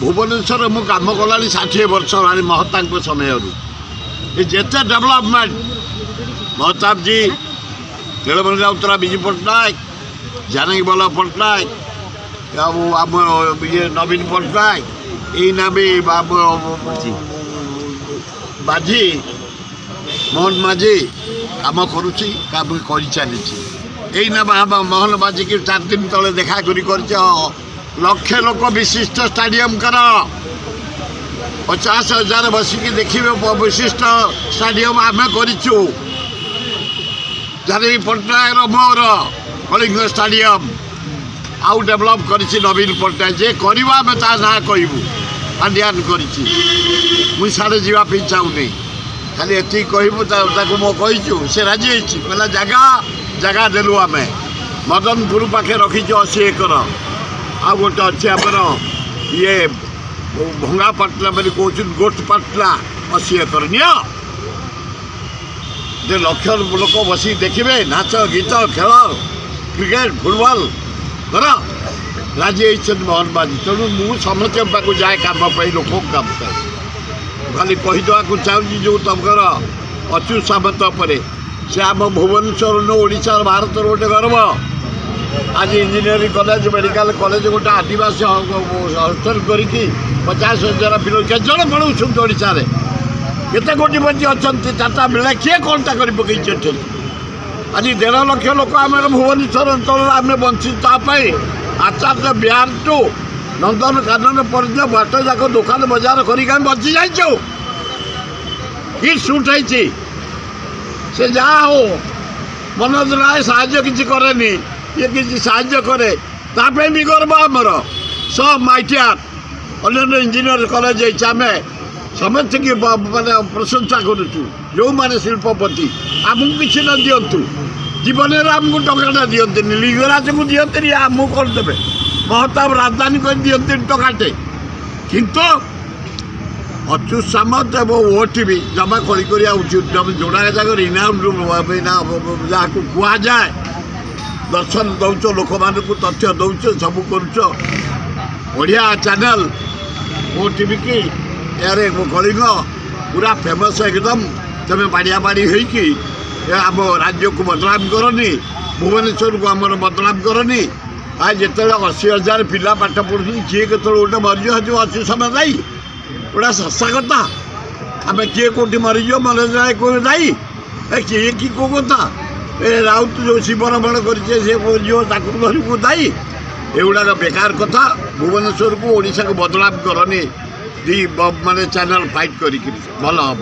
भुवनेश्वर मु कम कला 60 वर्ष है महताब समय जिते डेभलपमेंट महताब जी नीलमणि राउतरा विजु पट्टनायक जानकी बल्लभ पट्टनायक आम ये नवीन पट्टनायक यही भी माझी मोहन माझी कम करुच्ची कर चली मोहन माझी की 4 दिन तले देखा कर लक्ष लोक विशिष्ट स्टाडियम कर 50,000 बसिकी देखिए विशिष्ट स्टाडियम आम करूँ जानवी पट्टनायक मोर कलिंग स्टाडियम आउ डेभलप कर नवीन पट्टनायक जे करवा आम ता ना कहूँ पांडियान कर मुझे साढ़े जावाई चाहूनी खाली एति कहूँ मो कहीचु से राजी कहला जगह देलु आम मदनपुर पाखे रखीचु 80 एकर आ गोटे अच्छे आमर ये भंगा पाटना बोली कहते गोट पाटना 80 एकर नि लक्ष लोक बस देखिए नाच गीत खेल क्रिकेट फुटबॉल कर राजी मोहन बाजी तेणु मुझे पाक जाए कम लोक कम खाली कहीदेक चाहूँगी जो तमकर अच्युत सामंत पर से आम भुवनेश्वर ओडिशा भारत गोटे गर्व आज इंजीनियरिंग कॉलेज मेडिकल कॉलेज गोटे आदिवासी हस्टल कर 50,000 पिला केत पढ़ाऊँ ओडिशा केते कोटिपति अच्छा 4टा बेला किए कौनटा कर पकई आज 1.5 लाख लोक आम भुवनेश्वर अंचल आम वंचित आचार्य बिहार टू नंदनकानन पर्यटन बाट जाक दुकान बजार कर बची जाइए कि सुट है से जहाँ हो मनोज राय साहाଯ୍ୟ किसी करेनि ये किसी साहाଯ୍ୟ करे तापे भी गर्व आमर सब माइटियार अन्य इंजीनियर कॉलेज आम समस्त की माने प्रशंसा करुचु जो मैंने शिल्पपति आमको किसी न दिंतु जीवन में आमको टकाटा दिखती लिंगराज को दिखती आमको कौन देवे महताब राजधानी कर दिखती टकाटे किंतु अच्युत सामंत एवं ओटीवी जमा कर जोड़ा जगह रिनाउंड जहाँ कह जाए दर्शन दौच लोक मान तथ्य दौच सब करुच बढ़िया चैनल ओटीवी की यार कलिंग पूरा फेमस एकदम तुम बाड़िया बाड़ी होगी आम राज्य को बदनाम करनी भुवनेश्वर को आम बदनाम करनी आज जिते 80,000 पिला पाठ पढ़ुन किए के गोटे मरीज हो 80 समय दायी गोटा शशा कथा आम किए कौटी मरीज मनोज राय कौन दायी किए कि कौ कथा ए राउत जो शिवर बण कर धरकू दायी एगुड़ा बेकार कथा भुवनेश्वर को ओडिशा को बदनाम करनी दी माने चैनल फाइट करी भल हम।